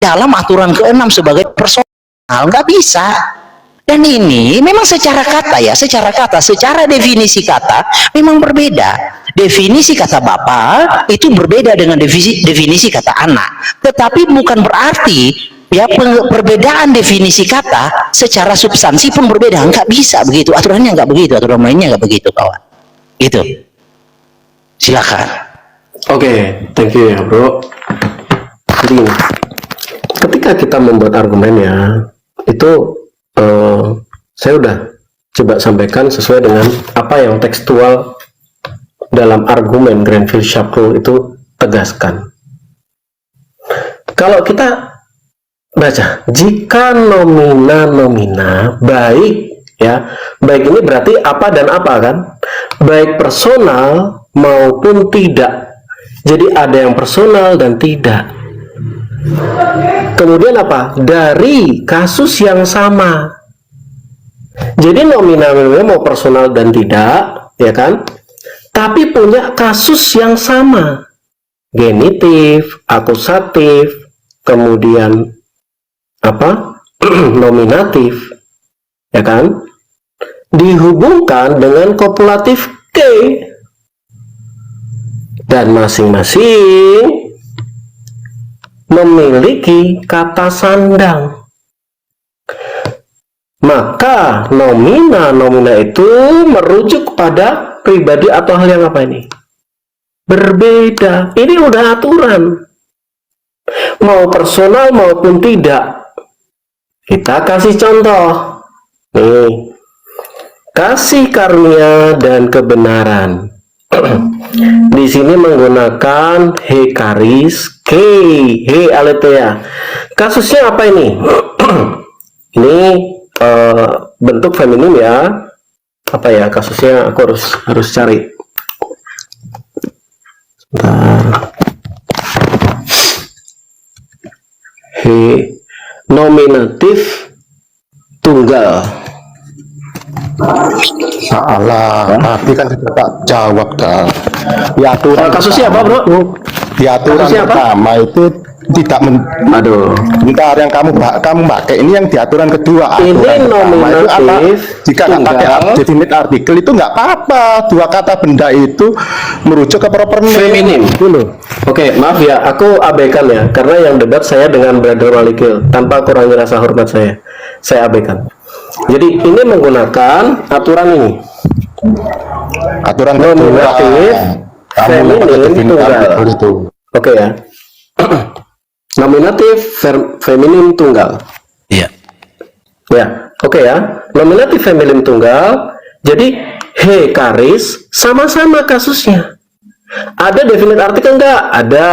dalam aturan ke-6 sebagai personal, nggak bisa. Dan ini memang secara kata ya, secara definisi kata memang berbeda. Definisi kata bapak itu berbeda dengan definisi kata anak. Tetapi bukan berarti ya perbedaan definisi kata secara substansi pun berbeda. Nggak bisa begitu, aturannya nggak begitu, aturan mainnya nggak begitu kawan. Itu. Silakan. Oke, thank you ya bro. Jadi ketika kita membuat argumen ya, itu saya udah coba sampaikan sesuai dengan apa yang tekstual dalam argumen Granville-Sharp rule itu tegaskan. Kalau kita baca, jika nomina baik ya, baik ini berarti apa dan apa kan? Baik personal maupun tidak. Jadi ada yang personal dan tidak. Kemudian apa? Dari kasus yang sama. Jadi nomina mau personal dan tidak, ya kan? Tapi punya kasus yang sama. Genitif, akusatif, kemudian apa? Nominatif. Ya kan? Dihubungkan dengan kopulatif K. Dan masing-masing memiliki kata sandang. Maka nomina itu merujuk kepada pribadi atau hal yang apa ini? Berbeda. Ini udah aturan. Mau personal maupun tidak. Kita kasih contoh. Nih. Kasih karunia dan kebenaran. Di sini menggunakan he karis, he aletheia. Kasusnya apa ini? Ini bentuk feminim ya. Apa ya kasusnya? Aku harus cari. Sebentar. He nominatif tunggal. Salah, tapi kan kita tak jawab kan. Di aturan kasusnya apa bro? Di aturan pertama itu tidak bentar yang kamu pakai ini yang di aturan kedua. Aturan pertama itu apa? Jika nggak pakai definite artikel itu nggak apa-apa. Dua kata benda itu merujuk ke proper feminim dulu. Oke, maaf ya, aku abaikan ya, karena yang debat saya dengan Brother Malikil tanpa kurangi rasa hormat saya abaikan. Jadi ini menggunakan aturan ini. Aturan nominatif feminim tunggal. Oke ya. Nominatif feminim tunggal. Iya. Ya, oke ya. Nominatif feminim tunggal. Jadi he karis sama-sama kasusnya. Ada definite artikel enggak? Ada.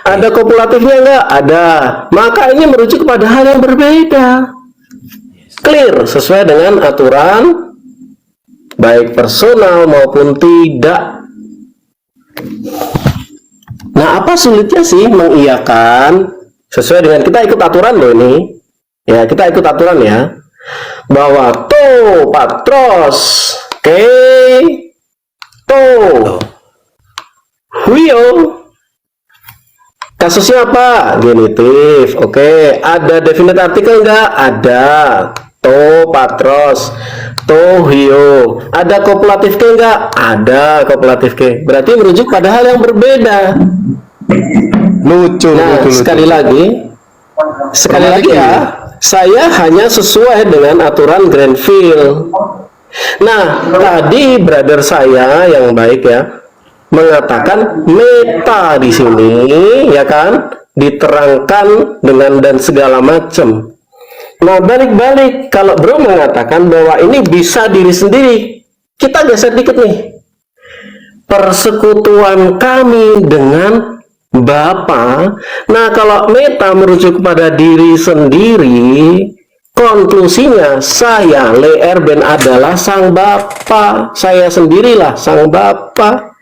Ada kopulatifnya enggak? Ada. Maka ini merujuk kepada hal yang berbeda. Clear sesuai dengan aturan baik personal maupun tidak. Nah, apa sulitnya sih mengiyakan sesuai dengan kita ikut aturan loh ini. Ya, kita ikut aturan ya. Bahwa to patros ke to huio. Kasusnya apa? Genitif. Oke, ada definite artikel enggak? Ada. To patros, to hio. Ada kopulatif ke enggak? Ada kopulatif ke. Berarti merujuk pada hal yang berbeda. Lucu. Nah, sekali lagi ya, saya hanya sesuai dengan aturan Granville. Nah, tadi brother saya yang baik ya mengatakan meta di sini, ya kan, diterangkan dengan dan segala macam. Nah, balik-balik, kalau bro mengatakan bahwa ini bisa diri sendiri, kita geser dikit nih. Persekutuan kami dengan Bapa. Nah, kalau meta merujuk kepada diri sendiri, konklusinya saya, Leer Ben adalah sang Bapa. Saya sendirilah sang Bapa.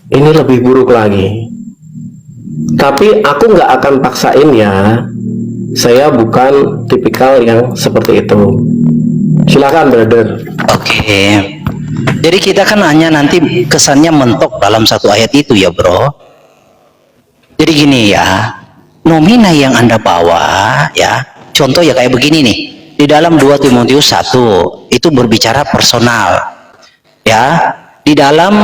Ini lebih buruk lagi. Tapi aku nggak akan paksain ya. Saya bukan tipikal yang seperti itu. Silakan brother. Oke. Jadi kita kan hanya nanti kesannya mentok dalam satu ayat itu ya bro. Jadi gini ya. nomina yang Anda bawa, ya, contoh ya kayak begini nih, di dalam 2 Timotius 1 itu berbicara personal, ya, di dalam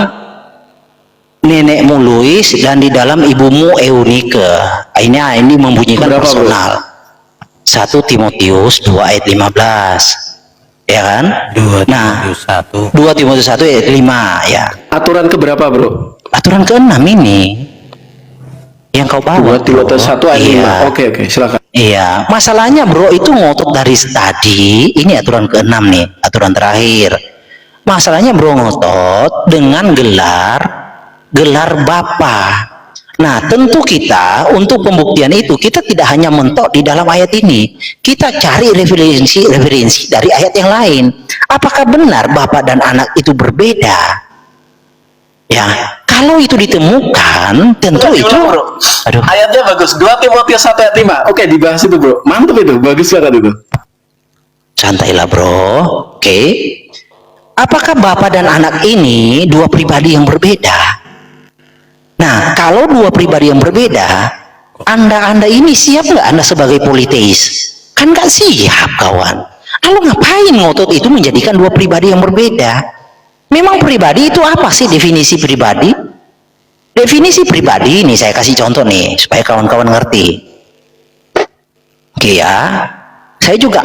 nenekmu Lois dan di dalam ibumu Eunike, ini membunyikan Berapa, personal. 1 Timotius 2 ayat 15, ya kan? 2 Timotius 1 ayat 5, ya. Aturan keberapa, bro? Aturan ke-6 ini yang kau bawa. 2 Timotius 1 ayat Iya. 5. Oke, silakan. Iya, masalahnya bro itu ngotot dari tadi. Ini aturan ke-6 nih, aturan terakhir. Masalahnya bro ngotot dengan gelar Bapa. Nah, tentu kita untuk pembuktian itu kita tidak hanya mentok di dalam ayat ini. Kita cari referensi dari ayat yang lain. Apakah benar Bapa dan Anak itu berbeda? Ya, kalau itu ditemukan, tentu itu. Aduh. Ayatnya bagus. 2 Timotius 1 ayat 5. Oke, dibahas itu, bro. Mantap itu. Bagus banget itu. Santailah bro. Oke. Apakah Bapa dan Anak ini dua pribadi yang berbeda? Nah, kalau dua pribadi yang berbeda, Anda ini siap nggak Anda sebagai politeis? Kan nggak siap, kawan. Lalu ngapain ngotot itu menjadikan dua pribadi yang berbeda? Memang pribadi itu apa sih definisi pribadi? Definisi pribadi ini saya kasih contoh nih supaya kawan-kawan ngerti. Oke ya, saya juga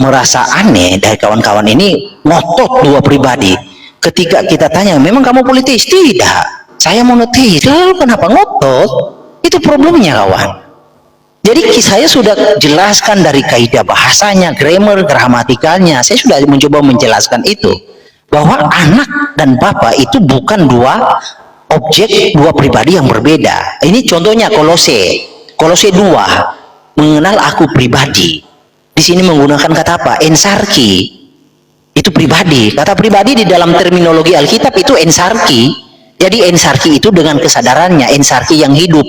merasa aneh dari kawan-kawan ini ngotot dua pribadi. Ketika kita tanya, memang kamu politeis? Tidak, saya monoteis. Lalu kenapa ngotot? Itu problemnya kawan. Jadi saya sudah jelaskan dari kaidah bahasanya, grammar, gramatikalnya. Saya sudah mencoba menjelaskan itu. Bahwa anak dan Bapa itu bukan dua objek, dua pribadi yang berbeda. Ini contohnya Kolose 2, mengenal aku pribadi. Di sini menggunakan kata apa? Ensarki. Itu pribadi. Kata pribadi di dalam terminologi Alkitab itu ensarki. Jadi ensarki itu dengan kesadarannya, ensarki yang hidup.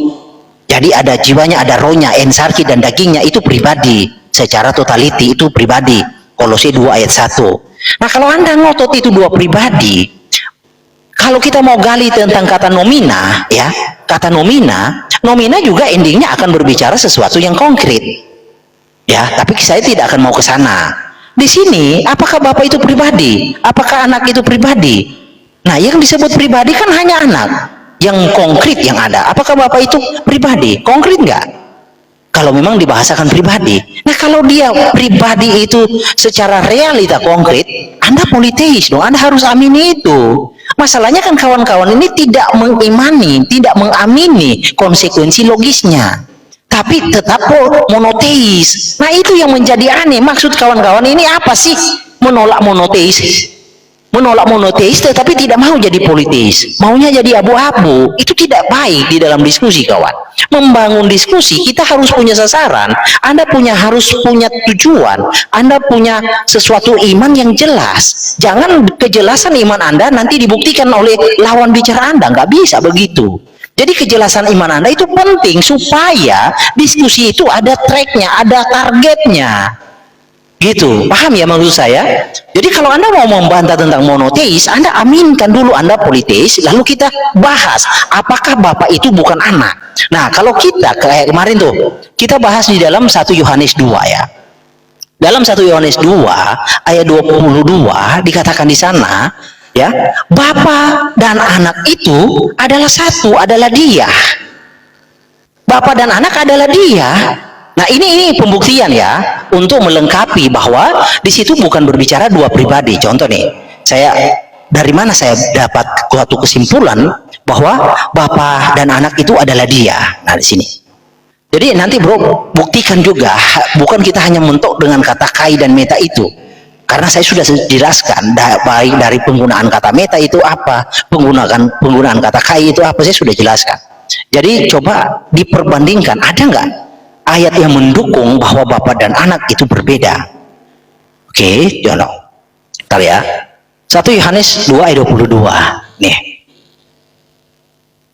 Jadi ada jiwanya, ada rohnya, ensarki dan dagingnya itu pribadi. Secara totality itu pribadi. Kolose 2 ayat 1. Nah, kalau Anda ngotot itu dua pribadi, kalau kita mau gali tentang kata nomina, ya, kata nomina juga endingnya akan berbicara sesuatu yang konkret. Ya, tapi saya tidak akan mau ke sana. Di sini, apakah Bapak itu pribadi? Apakah anak itu pribadi? Nah, yang disebut pribadi kan hanya anak. Yang konkret yang ada. Apakah Bapak itu pribadi? Konkret nggak? Kalau memang dibahasakan pribadi. Nah, kalau dia pribadi itu secara realita konkret, Anda politeis dong, Anda harus amini itu. Masalahnya kan kawan-kawan ini tidak mengimani, tidak mengamini konsekuensi logisnya. Tapi tetap monoteis. Nah, itu yang menjadi aneh. Maksud kawan-kawan ini apa sih? Menolak monoteis. Menolak monoteis tetapi tidak mau jadi politeis, maunya jadi abu-abu. Itu tidak baik di dalam diskusi, kawan. Membangun diskusi kita harus punya sasaran. Anda harus punya tujuan. Anda punya sesuatu iman yang jelas. Jangan kejelasan iman Anda nanti dibuktikan oleh lawan bicara Anda. Nggak bisa begitu. Jadi kejelasan iman Anda itu penting supaya diskusi itu ada tracknya, ada targetnya. Gitu, paham ya maksud saya? Jadi kalau Anda mau membantah tentang monoteis, Anda aminkan dulu Anda politeis, lalu kita bahas apakah Bapak itu bukan anak. Nah, kalau kita kayak kemarin tuh, kita bahas di dalam 1 Yohanes 2 ya. Dalam 1 Yohanes 2 ayat 22 dikatakan di sana ya, Bapa dan anak itu adalah satu, adalah Dia. Bapa dan anak adalah Dia. Nah, ini pembuktian ya untuk melengkapi bahwa di situ bukan berbicara dua pribadi. Contoh nih, dari mana saya dapat suatu kesimpulan bahwa Bapa dan anak itu adalah Dia. Nah, di sini. Jadi nanti bro buktikan juga, bukan kita hanya mentok dengan kata kai dan meta itu. Karena saya sudah jelaskan baik dari penggunaan kata meta itu apa, penggunaan kata kai itu apa, saya sudah jelaskan. Jadi coba diperbandingkan, ada nggak ayat yang mendukung bahwa Bapa dan anak itu berbeda? Oke, jono. Kali ya. 1 Yohanes 2 ayat 22. Nih.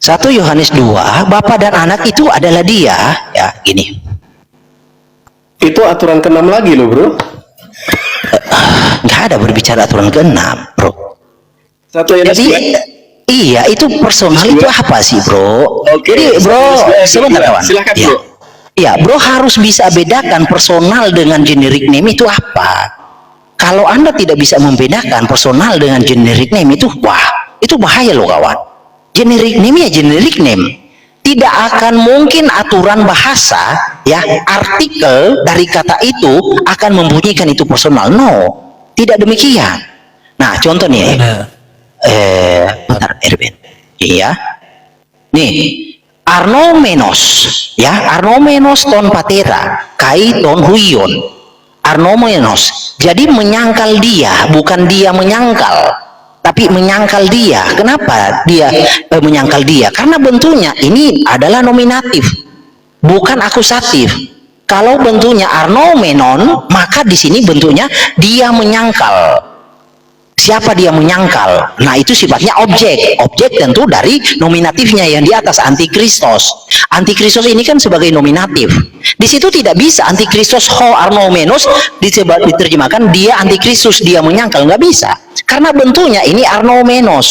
1 Yohanes 2, Bapa dan anak itu adalah Dia, ya, gini. Itu aturan ke-6 lagi loh, bro. Nggak ada berbicara aturan ke-6, bro. 1 Yohanes 2. Iya, itu personal itu apa sih, bro? Oke, jadi, bro, sebentar kawan. Silakan, ya. bro. Ya, bro harus bisa bedakan personal dengan generic name itu apa. Kalau Anda tidak bisa membedakan personal dengan generic name itu, wah, itu bahaya loh kawan. Generic name ya generic name. Tidak akan mungkin aturan bahasa, ya, artikel dari kata itu akan membunyikan itu personal. No, tidak demikian. Nah, contoh nih, bentar, Erwin. Iya, nih, Arnomenos, ya, Arnomenos ton patera, kai ton huion. Arnomenos, jadi menyangkal dia, bukan dia menyangkal. Tapi menyangkal dia. Kenapa dia menyangkal dia? Karena bentuknya ini adalah nominatif, bukan akusatif. Kalau bentuknya arnomenon, maka di sini bentuknya dia menyangkal. Siapa dia menyangkal? Nah, itu sifatnya objek. Objek tentu dari nominatifnya yang di atas, antikristos. Antikristos ini kan sebagai nominatif. Di situ tidak bisa antikristos ho arnomenos diterjemahkan dia antikristus, dia menyangkal, nggak bisa. Karena bentuknya ini arnomenos,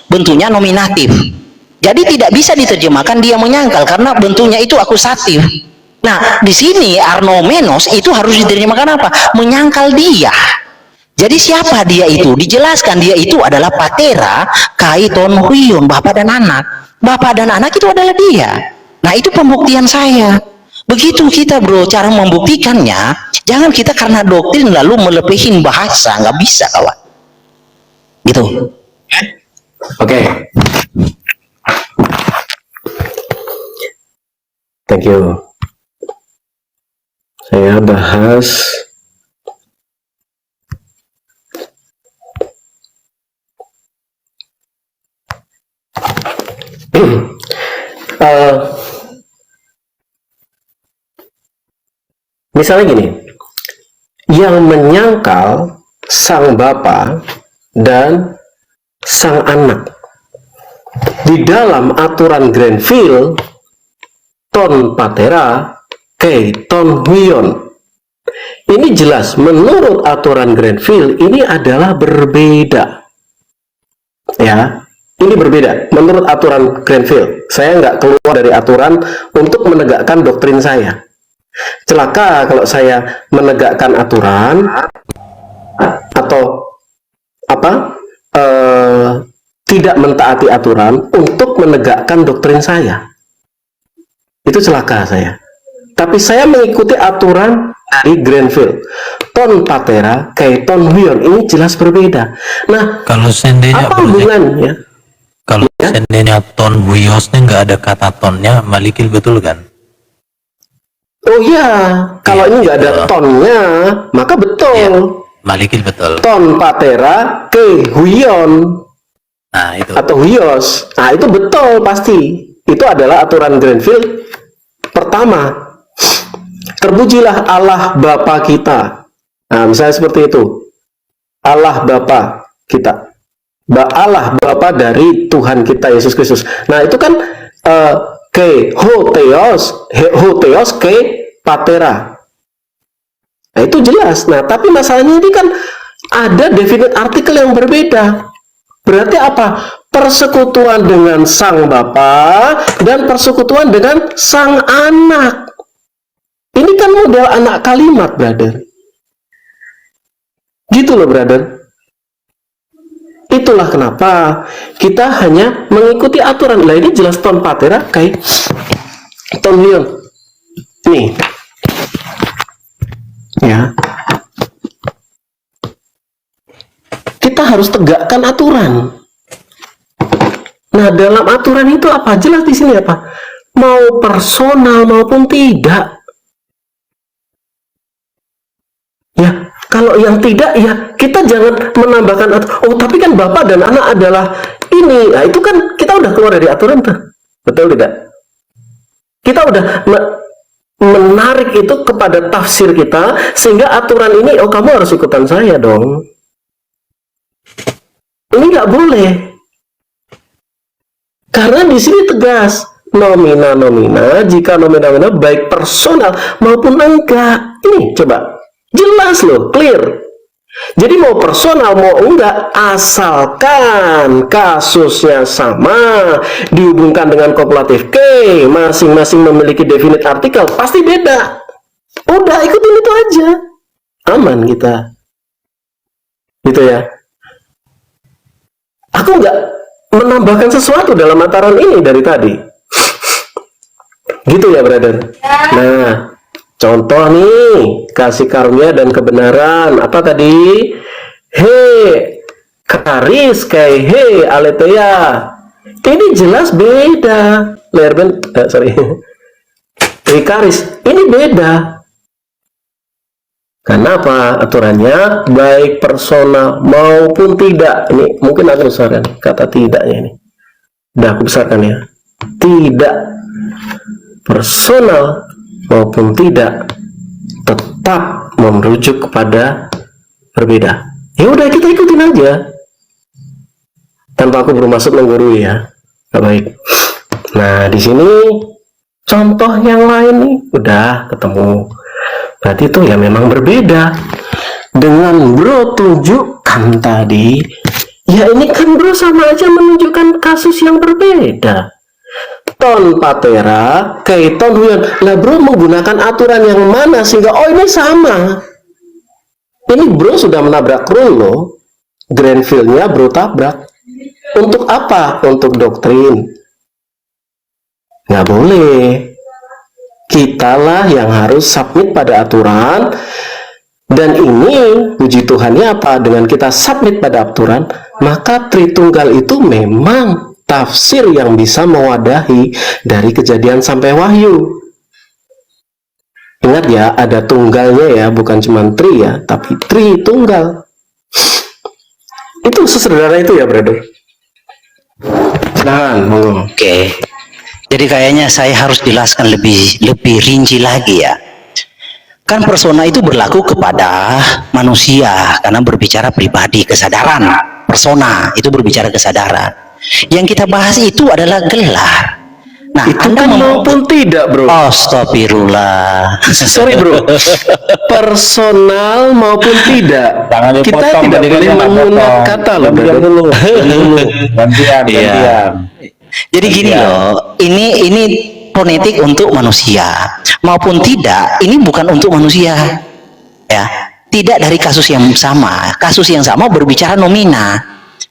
bentuknya nominatif. Jadi tidak bisa diterjemahkan dia menyangkal karena bentuknya itu akusatif. Nah, di sini arnomenos itu harus diterjemahkan apa? Menyangkal dia. Jadi siapa dia itu? Dijelaskan dia itu adalah patera, kaiton, huion, bapak dan anak. Bapak dan anak itu adalah dia. Nah, itu pembuktian saya. Begitu kita bro, cara membuktikannya, jangan kita karena doktrin lalu melepehin bahasa, nggak bisa kawan. Gitu. Oke. Thank you. Saya bahas misalnya gini, yang menyangkal sang bapa dan sang anak di dalam aturan Grenville ton patera ke ton huion, ini jelas menurut aturan Grenville ini adalah berbeda, ya. Ini berbeda menurut aturan Grenville. Saya nggak keluar dari aturan untuk menegakkan doktrin saya. Celaka kalau saya menegakkan aturan atau tidak mentaati aturan untuk menegakkan doktrin saya. Itu celaka saya. Tapi saya mengikuti aturan dari Grenville. Ton patera kayak ton huion ini jelas berbeda. Nah, kalau seandainya apa hubungannya? Kalau seandainya ton huiosnya nggak ada kata tonnya, malikil betul kan? Oh iya, kalau ini nggak ada tonnya, maka betul. Ya, malikil betul. Ton patera ke huion, Nah itu. atau huios, nah itu betul pasti. Itu adalah aturan Grenville pertama. Terpujilah Allah Bapa kita. Nah, misalnya seperti itu. Allah Bapa kita. Allah Bapa dari Tuhan kita Yesus Kristus. Nah, itu kan ke hotheos ke patera. Nah, itu jelas. Nah, tapi masalahnya ini kan ada definite artikel yang berbeda. Berarti apa? Persekutuan dengan sang bapa dan persekutuan dengan sang anak. Ini kan model anak kalimat, brother. Gitu loh, brother. Itulah kenapa kita hanya mengikuti aturan. Nah, ini jelas ton patera kayak ton huion. Nih. Ya. Kita harus tegakkan aturan. Nah, dalam aturan itu apa? Jelas di sini apa? Mau personal maupun tidak. Ya, kalau yang tidak, ya kita jangan menambahkan, oh tapi kan bapak dan anak adalah ini. Nah, itu kan kita udah keluar dari aturan tuh. Betul tidak? Kita udah menarik itu kepada tafsir kita, sehingga aturan ini, oh kamu harus ikutan saya dong. Ini nggak boleh. Karena di sini tegas, nomina jika nomina baik personal maupun enggak. Ini coba. Jelas loh, clear. Jadi mau personal mau enggak, asalkan kasusnya sama, dihubungkan dengan kopulatif K, masing-masing memiliki definite artikel, pasti beda. Udah, ikutin itu aja, aman kita. Gitu ya. Aku nggak menambahkan sesuatu dalam mataran ini dari tadi. Gitu ya, brother. Nah, contoh nih, kasih karunia dan kebenaran. Apa tadi? He, karis, kayak he, aletheia. Ini jelas beda. Lerben, karis, ini beda. Karena apa? Aturannya baik personal maupun tidak. Ini mungkin aku besarkan kata tidaknya ini. Udah aku besarkan ya. Tidak personal maupun tidak tetap merujuk kepada berbeda. Ya udah, kita ikutin aja tanpa aku bermaksud menggurui ya. Baik. Nah, di sini contoh yang lain nih udah ketemu. Berarti itu ya memang berbeda dengan bro tunjukkan tadi. Ya ini kan bro sama aja menunjukkan kasus yang berbeda. Ton patera, kaiton huyan. Lah bro menggunakan aturan yang mana sehingga oh ini sama. Ini bro sudah menabrak rule loh. Grenfell-nya bro tabrak. Untuk apa? Untuk doktrin. Nggak boleh. Kitalah yang harus submit pada aturan. Dan ini puji Tuhannya apa? Dengan kita submit pada aturan, maka Tritunggal itu memang tafsir yang bisa mewadahi dari Kejadian sampai Wahyu. Ingat ya, ada tunggalnya ya, bukan cuma tri ya, tapi Tritunggal. Itu sesederhana itu ya, brother. Silahkan, monggo. Oke. Jadi kayaknya saya harus jelaskan lebih rinci lagi ya. Kan persona itu berlaku kepada manusia karena berbicara pribadi, kesadaran. Persona itu berbicara kesadaran. Yang kita bahas itu adalah gelar. Nah, Itu Anda kan maupun tidak, bro. Astagfirullah. Sorry, bro. Personal maupun tidak. Jangan Kita dipotong, tidak tadi kan boleh dia nggak menggunakan potong. kata loh, Gantian brother. dulu. Gantian. Iya. Jadi gini loh, ini fonetik untuk manusia maupun tidak, ini bukan untuk manusia. Ya, tidak dari kasus yang sama. Kasus yang sama berbicara nomina.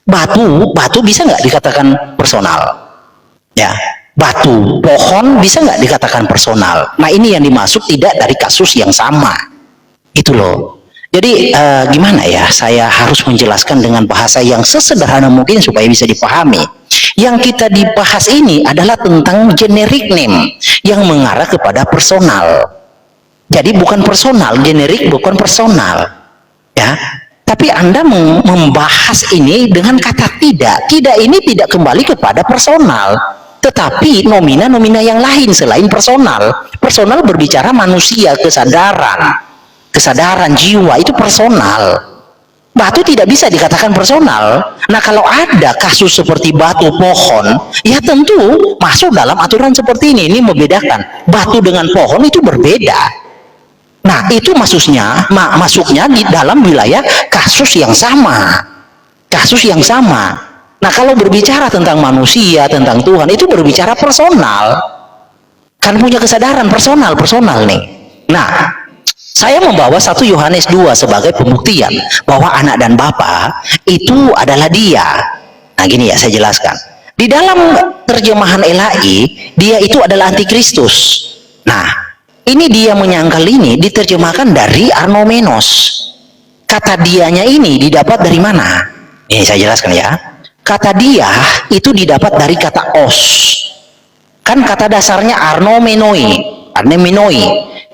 Batu bisa nggak dikatakan personal? Ya, batu, pohon bisa nggak dikatakan personal? Nah, ini yang dimaksud tidak dari kasus yang sama. Itu loh. Jadi gimana ya? Saya harus menjelaskan dengan bahasa yang sesederhana mungkin supaya bisa dipahami. Yang kita dibahas ini adalah tentang generic name yang mengarah kepada personal. Jadi bukan personal, generik bukan personal. Ya. Tapi Anda membahas ini dengan kata tidak. Tidak ini tidak kembali kepada personal, tetapi nomina-nomina yang lain selain personal. Personal berbicara manusia, kesadaran jiwa, itu personal. Batu tidak bisa dikatakan personal. Nah, kalau ada kasus seperti batu, pohon, ya tentu masuk dalam aturan seperti ini. Ini membedakan batu dengan pohon itu berbeda. Nah, itu masuknya di dalam wilayah kasus yang sama. Kasus yang sama. Nah, kalau berbicara tentang manusia, tentang Tuhan, itu berbicara personal. Kan punya kesadaran personal nih. Nah, saya membawa 1 Yohanes 2 sebagai pembuktian bahwa anak dan bapa itu adalah dia. Nah, gini ya, saya jelaskan. Di dalam terjemahan LAI, dia itu adalah antikristus. Nah, ini dia menyangkal ini diterjemahkan dari arnomenos. Kata dianya ini didapat dari mana? Ini saya jelaskan ya. Kata dia itu didapat dari kata os. Kan kata dasarnya arnomenoi.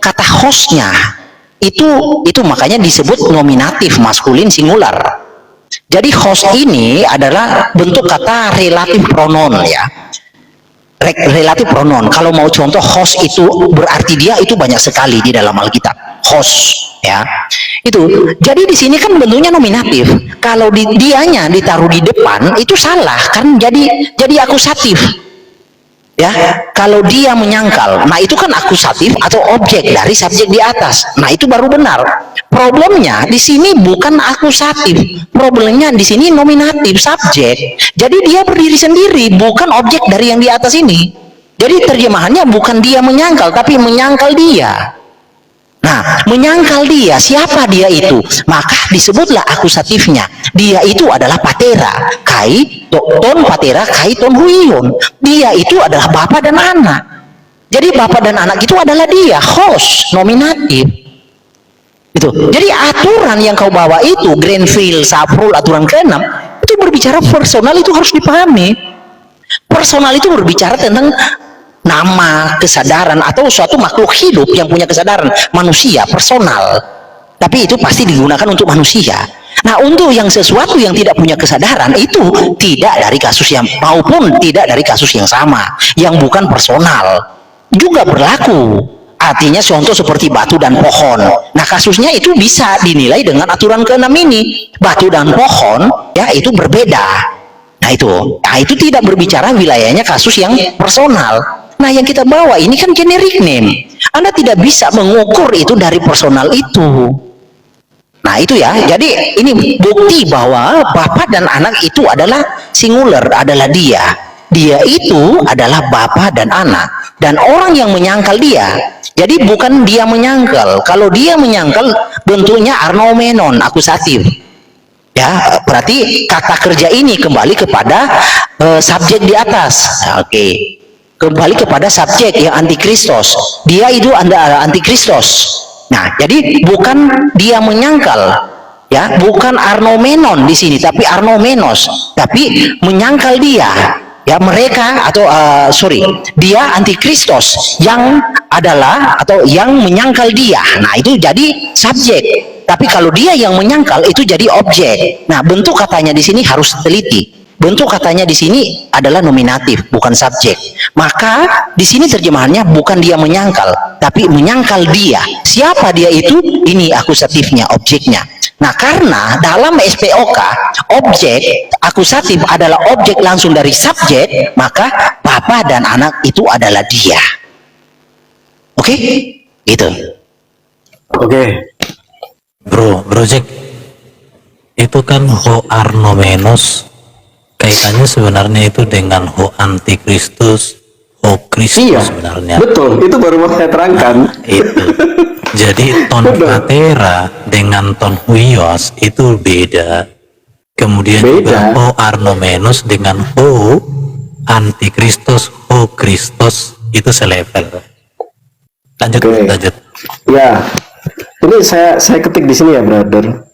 Kata hostnya itu makanya disebut nominatif maskulin singular. Jadi host ini adalah bentuk kata relatif pronoun ya. Relatif pronoun. Kalau mau contoh host itu berarti dia, itu banyak sekali di dalam Alkitab. Host ya. Itu. Jadi di sini kan bentuknya nominatif. Kalau dianya ditaruh di depan itu salah kan, jadi akusatif. Ya, kalau dia menyangkal, nah itu kan akusatif atau objek dari subjek di atas. Nah itu baru benar. Problemnya di sini bukan akusatif, problemnya di sini nominatif subjek. Jadi dia berdiri sendiri, bukan objek dari yang di atas ini. Jadi terjemahannya bukan dia menyangkal, tapi menyangkal dia. Nah, menyangkal dia, siapa dia itu? Maka disebutlah akusatifnya. Dia itu adalah patera, kai, ton patera, kai, ton huion. Dia itu adalah bapak dan anak. Jadi bapak dan anak itu adalah dia, host, nominatif. Itu. Jadi aturan yang kau bawa itu, Grenville, Saprul, aturan ke-6, itu berbicara personal, itu harus dipahami. Personal itu berbicara tentang nama, kesadaran, atau suatu makhluk hidup yang punya kesadaran, manusia, personal. Tapi itu pasti digunakan untuk manusia. Nah, untuk yang sesuatu yang tidak punya kesadaran, itu tidak dari kasus yang, maupun tidak dari kasus yang sama, yang bukan personal, juga berlaku. Artinya contoh seperti batu dan pohon. Nah, kasusnya itu bisa dinilai dengan aturan ke-6 ini. Batu dan pohon, ya, itu berbeda. Nah, itu tidak berbicara wilayahnya kasus yang personal. Nah, yang kita bawa ini kan generic name. Anda tidak bisa mengukur itu dari personal itu. Nah, itu ya. Jadi ini bukti bahwa bapak dan anak itu adalah singular, adalah dia. Dia itu adalah bapak dan anak. Dan orang yang menyangkal dia. Jadi bukan dia menyangkal. Kalau dia menyangkal bentuknya arnomenon, akusatif. Ya, berarti kata kerja ini kembali kepada subjek di atas. Oke. Kembali kepada subjek yang antikristos. Dia itu antikristos. Nah, jadi bukan dia menyangkal, ya, bukan arnomenon di sini, tapi arnomenos, tapi menyangkal dia, ya, mereka atau dia antikristos yang adalah atau yang menyangkal dia. Nah, itu jadi subjek. Tapi kalau dia yang menyangkal itu jadi objek. Nah, bentuk katanya di sini harus teliti. Bentuk katanya di sini adalah nominatif, bukan subjek. Maka di sini terjemahannya bukan dia menyangkal, tapi menyangkal dia. Siapa dia itu? Ini akusatifnya, objeknya. Nah, karena dalam SPOK objek akusatif adalah objek langsung dari subjek, maka bapak dan anak itu adalah dia. Oke? Gitu. Oke. Bro Jack, itu kan ho arnomenos, kaitannya sebenarnya itu dengan ho antikristus, ho Kristus. Iya, sebenarnya. betul. Itu baru mau saya terangkan. Itu. Jadi ton patera dengan ton huios itu beda. Kemudian juga ho arnomenos dengan ho antikristus, ho Kristus itu selevel. Lanjut, lanjut. Ya, ini saya ketik di sini ya, brother.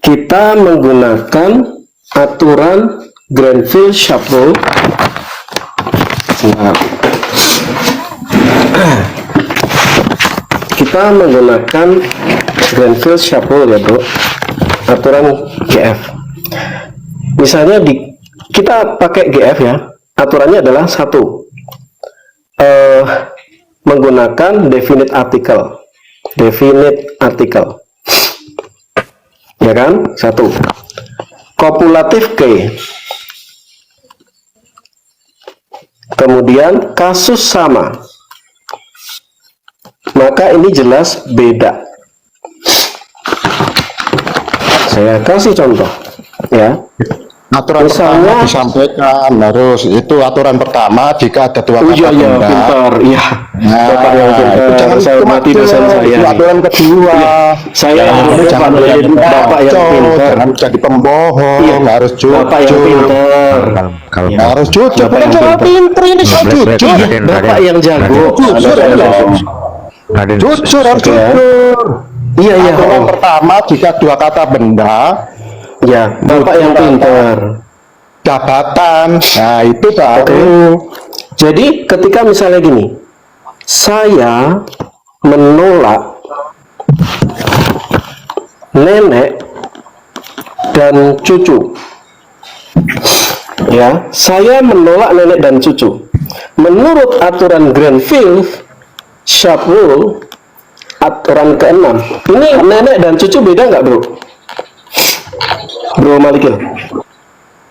Kita menggunakan aturan Grenville-Chapuis. Kita menggunakan Grenville-Chapuis ya, bro. Aturan GF. Misalnya kita pakai GF ya. Aturannya adalah satu. Menggunakan definite article. Ya kan? Satu. Kopulatif K. Kemudian kasus sama. Maka ini jelas beda. Saya kasih contoh ya. Aturan Misalnya, pertama disampaikan harus itu aturan pertama jika ada dua kata benda. pintar, iya. Nah, Bapak yang pintar, jangan saya cuma hormati dosen saya. itu aturan kedua. Saya Jangan Bapak yang pintar. jangan jadi pembohong, Iya. harus jujur. Bapak yang pintar. Kalau Harus jujur, Bapak yang bukan pintar. pintar ini saya jujur. Bapak yang jago. Jujur, Raden, jujur harus Oke. jujur. Iya. Aturan pertama jika dua kata benda, Ya, Bapak yang pintar. jabatan, nah itu baru. Jadi ketika misalnya gini, saya menolak nenek dan cucu. Ya, saya menolak nenek dan cucu. Menurut aturan Grenville-Chapuis, aturan ke-6, ini nenek dan cucu beda nggak, bro? Bro Malikil?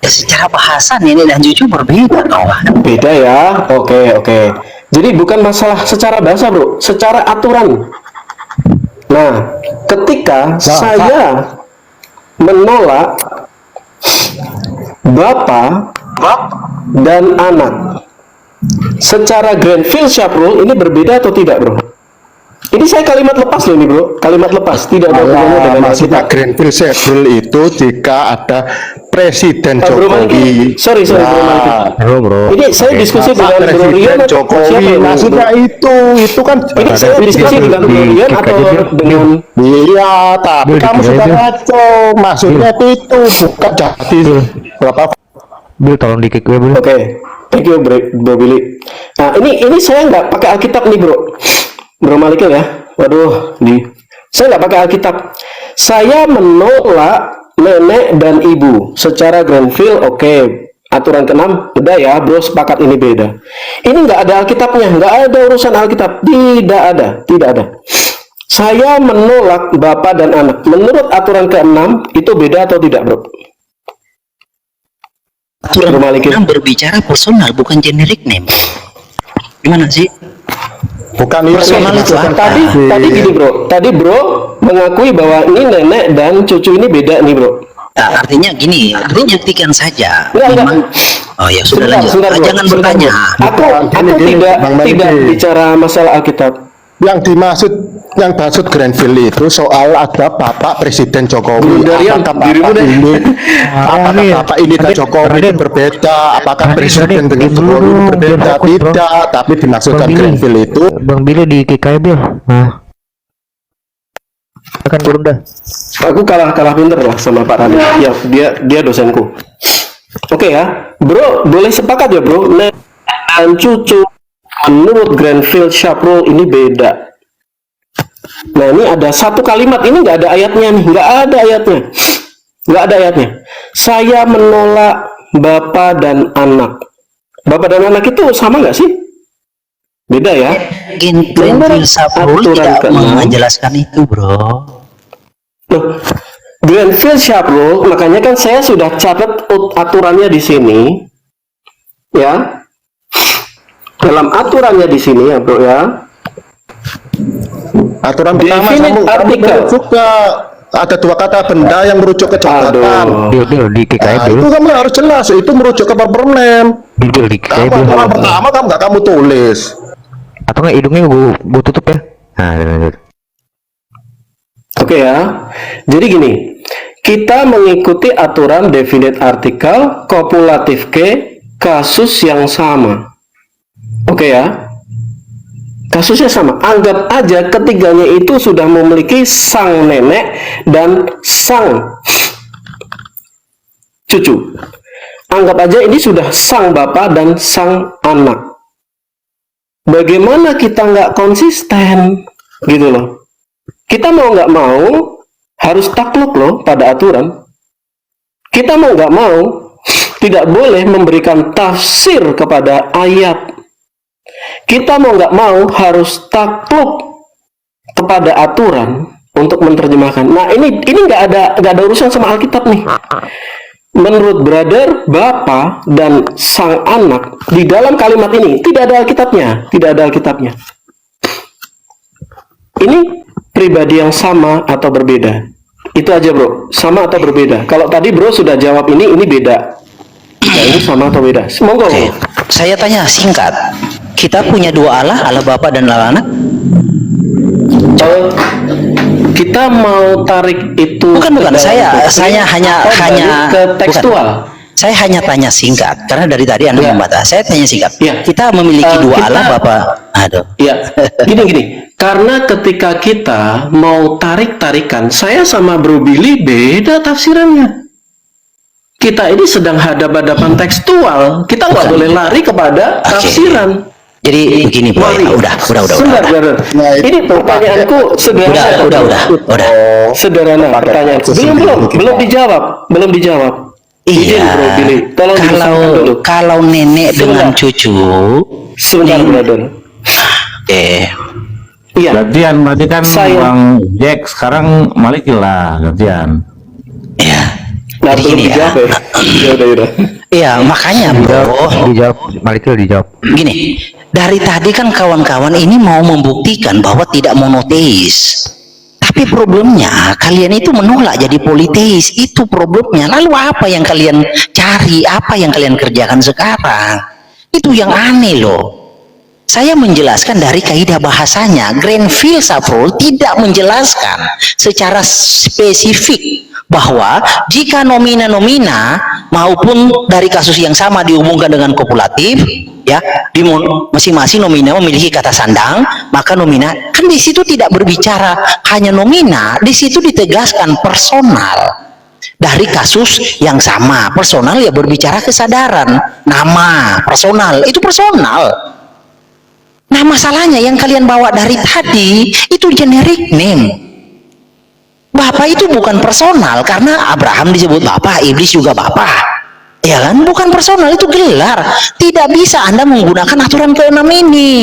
Ya, secara bahasa nenek dan cucu berbeda kawan. Beda ya. Oke, oke. Jadi bukan masalah secara bahasa, Bro, secara aturan. Nah, ketika saya menolak bapak dan anak secara Greenfield rule ini berbeda atau tidak, Bro? Ini saya kalimat lepas loh ini, Bro. Kalimat lepas, tidak ada hubungannya dengan maksudnya Alkitab. Greenfield rule itu jika ada Presiden Bro Maliki, Jokowi. sorry, Bro Maliki. Bro. Ini saya diskusi dengan Bro Rian atau Jokowi, siapa ini? maksudnya itu kan Ini saya diskusi dengan Bro Rian atau dengan iya, tapi Bil, kamu dikira sudah aja. ngaco. Maksudnya itu bukan jadi berapa Bil, tolong di-kick gue, Bil. Oke, thank you Bro Billy. Nah, ini saya nggak pakai Alkitab nih, Bro Maliki ya. Waduh, saya nggak pakai Alkitab. Saya menolak nenek dan ibu secara Greenfield. Oke, aturan ke-6 udah ya, Bro, sepakat ini beda. Ini nggak ada Alkitabnya, nggak ada urusan Alkitab, tidak ada. Saya menolak bapak dan anak. Menurut aturan ke-6 itu beda atau tidak, Bro? Aturan Bro Maliki. yang berbicara personal, bukan generic name. Gimana sih? bukan itu Personal itu maksudnya. Tadi gini, Bro. Tadi Bro mengakui bahwa ini nenek dan cucu ini beda nih, Bro. Nah, artinya gini, buktikan saja. Enggak. Memang- Oh ya sudah lanjut. Sebentar, Bro. Jangan Sebentar, bertanya. Bro. Aku Gini, tidak Bang Maliki. tidak bicara masalah Alkitab. yang dimaksud Greenfield itu soal ada Bapak Presiden Jokowi. Bro Darian, Apakah dirimu Bapak deh. ini, apakah Raden, Bapak ini dan Raden, Jokowi itu Raden. berbeda? Apakah Raden, Presiden Raden, dengan dulu Jokowi itu dong, berbeda? jangan fokus, Bro. Tidak, tapi dimaksudkan Bang Billy. Greenfield itu Bang Billy di-kick aja, Bil. Nah. Akan turun dah. Aku kalah pinter lah sama Pak Raden. Ya, dia dosenku. Oke ya, Bro, boleh sepakat ya, Bro. Nenek dan cucu menurut Greenfield Rule ini beda. Nah, ini ada satu kalimat, ini nggak ada ayatnya nih, nggak ada ayatnya. Saya menolak bapak dan anak. Bapak dan anak itu sama nggak sih? Beda ya. Greenfield Saprul Aturan tidak ke-6. menjelaskan itu, bro. Loh, Greenfield Rule, makanya kan saya sudah catat aturannya di sini, ya. Dalam aturannya di sini ya, Bro ya. aturan pertama Definite kamu artikel. juga ada dua kata benda yang merujuk ke jabatan. Bil, di-kick aja, Nah, Bil. itu kamu harus jelas, itu merujuk ke permen. Bil, di-kick aja, Kamu Bil. aturan pertama kamu nggak kamu tulis. Atau nggak hidungnya gue tutup ya? Nah, lanjut. Oke ya. Jadi gini, kita mengikuti aturan definite artikel, kopulatif ke, kasus yang sama. Oke ya. Kasusnya sama. Anggap aja ketiganya itu sudah memiliki sang nenek dan sang cucu. Anggap aja ini sudah sang bapak dan sang anak. Bagaimana kita nggak konsisten? Gitu loh. Kita mau nggak mau harus takluk loh pada aturan. Kita mau nggak mau tidak boleh memberikan tafsir kepada ayat. Kita mau nggak mau harus takluk kepada aturan untuk menerjemahkan. Nah ini nggak ada urusan sama Alkitab nih. Menurut brother, bapak dan sang anak di dalam kalimat ini tidak ada Alkitabnya. Ini pribadi yang sama atau berbeda? Itu aja, Bro. Sama atau berbeda? Kalau tadi Bro sudah jawab ini beda. Nah, ini sama atau beda? Semoga. Oke, saya tanya singkat. Kita punya dua Allah, Allah Bapa dan Allah Anak. Kalau kita mau tarik itu Bukan. ke dalam Saya hanya balik ke tekstual. bukan. Saya hanya tanya singkat karena dari tadi Anda Ya. membatasi. Saya tanya singkat. Ya. Kita memiliki dua Kita- Allah, Bapa. Aduh. Ya, gini. Karena ketika kita mau tarik-tarikan, saya sama Bro Billy beda tafsirannya. Kita ini sedang hadap-hadapan tekstual. Kita nggak boleh lari kepada Oke. tafsiran. Jadi begini, Bro. Mari. Udah. Sebentar, brother. Nah, itu Ini pertanyaanku sederhana. Udah. Sederhana pertanyaanku. Belum dijawab. Izin, Bro Billy. Tolong diselesaikan dulu. Kalau nenek dengan Sebentar. cucu, Sebentar, brother. Iya. Gantian berarti kan Saya- Bang Jack sekarang Malik lah gantian. ya. Nah, Jadi belum gini ya. dijawab ya. Ya udah. Iya, makanya bro, Dijawab, Malikil dijawab. gini, dari tadi kan kawan-kawan ini mau membuktikan bahwa tidak monoteis. Tapi problemnya kalian itu menolak jadi politeis, itu problemnya. Lalu apa yang kalian cari, apa yang kalian kerjakan sekarang? Itu yang aneh loh. Saya menjelaskan dari kaidah bahasanya. Granville Saffold tidak menjelaskan secara spesifik bahwa jika nomina-nomina maupun dari kasus yang sama dihubungkan dengan kopulatif, ya, di masing-masing nomina memiliki kata sandang, maka nomina kan di situ tidak berbicara hanya nomina, di situ ditegaskan personal. Dari kasus yang sama, personal ya berbicara kesadaran, nama, personal, itu personal. Nah, masalahnya yang kalian bawa dari tadi itu generic name. Bapak itu bukan personal karena Abraham disebut Bapak, Iblis juga Bapak. Ya kan? Bukan personal, itu gelar. Tidak bisa Anda menggunakan aturan ke-6 ini.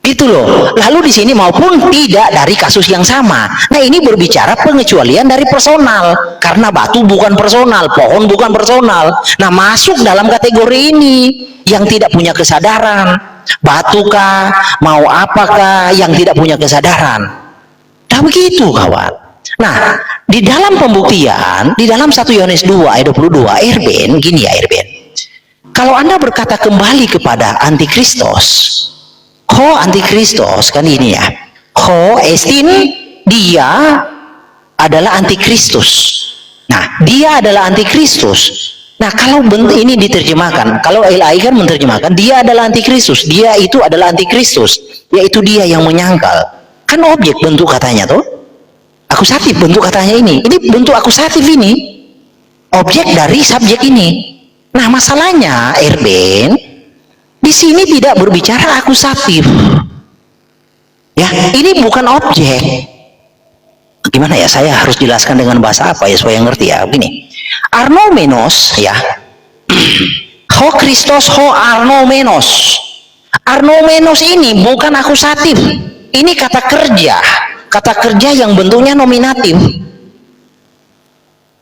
Gitu loh. Lalu di sini maupun tidak dari kasus yang sama. Nah, ini berbicara pengecualian dari personal. Karena batu bukan personal, pohon bukan personal. Nah, masuk dalam kategori ini yang tidak punya kesadaran. Batu kah, mau apakah yang tidak punya kesadaran. Nah, begitu kawan. Nah, di dalam pembuktian, di dalam 1 Yohanes 2 ayat 22, Erben, gini ya Erben. Kalau Anda berkata kembali kepada antikristos, ho antikristos, kan ini ya. Ho estin, dia adalah antikristus. Nah, dia adalah antikristus. Nah, kalau ini diterjemahkan, kalau LAI kan menerjemahkan, dia adalah antikristus, dia itu adalah antikristus, yaitu dia yang menyangkal. Kan objek bentuk katanya tuh. Akusatif bentuk katanya ini. Ini bentuk akusatif ini. Objek dari subjek ini. Nah, masalahnya Erben, di sini tidak berbicara akusatif. Ya, ini bukan objek. Gimana ya, saya harus jelaskan dengan bahasa apa ya supaya ngerti ya. Begini. Arnomenos ya. Ho Christos ho arnomenos. Arnomenos ini bukan akusatif. Ini kata kerja. Kata kerja yang bentuknya nominatif.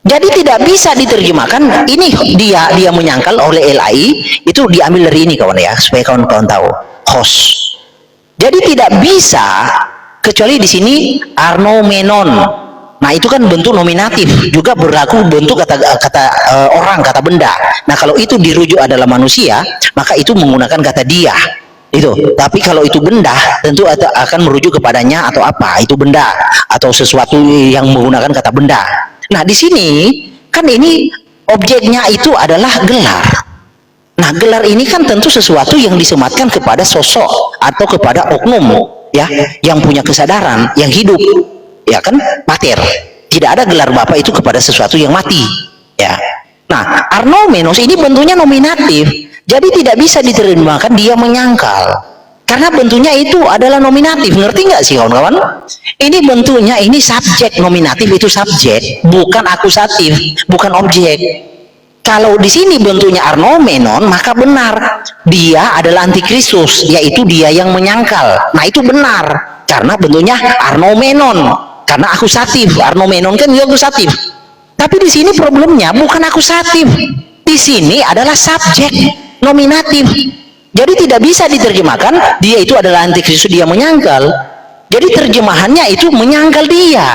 Jadi tidak bisa diterjemahkan ini dia menyangkal oleh LAI, itu diambil dari ini kawan ya, supaya kawan-kawan tahu. Host. Jadi tidak bisa kecuali di sini arnomenon. Nah, itu kan bentuk nominatif, juga berlaku bentuk kata orang, kata benda. Nah, kalau itu dirujuk adalah manusia, maka itu menggunakan kata dia. Itu. Tapi kalau itu benda, tentu akan merujuk kepadanya atau apa? Itu benda atau sesuatu yang menggunakan kata benda. Nah, di sini kan ini objeknya itu adalah gelar. Nah, gelar ini kan tentu sesuatu yang disematkan kepada sosok atau kepada oknum, ya, yang punya kesadaran, yang hidup. Ya kan, mater. Tidak ada gelar Bapak itu kepada sesuatu yang mati, ya. Nah, arnomenos ini bentuknya nominatif, jadi tidak bisa diterjemahkan dia menyangkal, karena bentuknya itu adalah nominatif. Ngerti nggak sih kawan-kawan? Ini bentuknya ini subjek, nominatif itu subjek, bukan akusatif, bukan objek. Kalau di sini bentuknya arnomenon, maka benar dia adalah antikristus, yaitu dia yang menyangkal. Nah, itu benar karena bentuknya arnomenon. Karena akusatif, arnomenon kan dia akusatif. Tapi di sini problemnya bukan akusatif. Di sini adalah subjek nominatif. Jadi tidak bisa diterjemahkan dia itu adalah antikristus, dia menyangkal. Jadi terjemahannya itu menyangkal dia.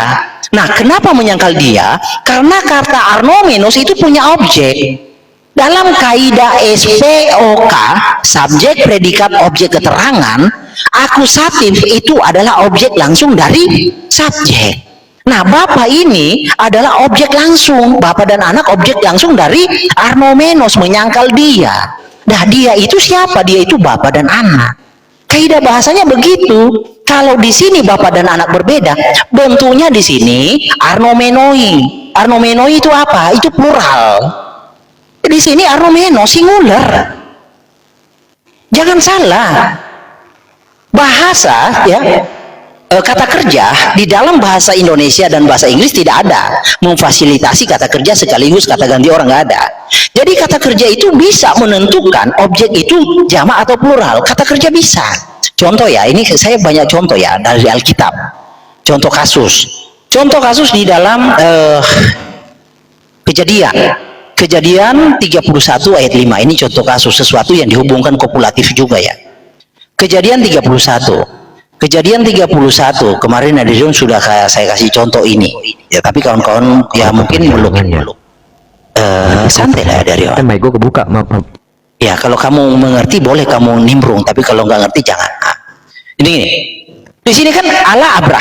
Nah, kenapa menyangkal dia? Karena kata arnomenos itu punya objek. Dalam kaidah SPOK, subjek, predikat, objek, keterangan, akusatif itu adalah objek langsung dari subjek. Nah, Bapak ini adalah objek langsung, Bapak dan anak objek langsung dari arnomenos, menyangkal dia. Nah, dia itu siapa? Dia itu Bapak dan anak. Kaidah bahasanya begitu. Kalau di sini Bapak dan anak berbeda, bentuknya di sini arnomenoi. Arnomenoi itu apa? Itu plural. Di sini arnomeno singular. Jangan salah. Bahasa ya, kata kerja di dalam bahasa Indonesia dan bahasa Inggris tidak ada memfasilitasi kata kerja sekaligus kata ganti orang, nggak ada. Jadi kata kerja itu bisa menentukan objek itu jamak atau plural. Kata kerja bisa. Contoh ya, ini saya banyak contoh ya dari Alkitab. Contoh kasus di dalam Kejadian 31 ayat 5 ini contoh kasus sesuatu yang dihubungkan kopulatif juga ya. Kejadian 31 kemarin Adizon sudah saya kasih contoh ini ya, tapi kawan-kawan ya mungkin belum santai lah dari mic gue kebuka, maaf. ya. Kalau kamu mengerti boleh kamu nimbrung, tapi kalau nggak ngerti jangan. Ini di sini kan Allah Abraham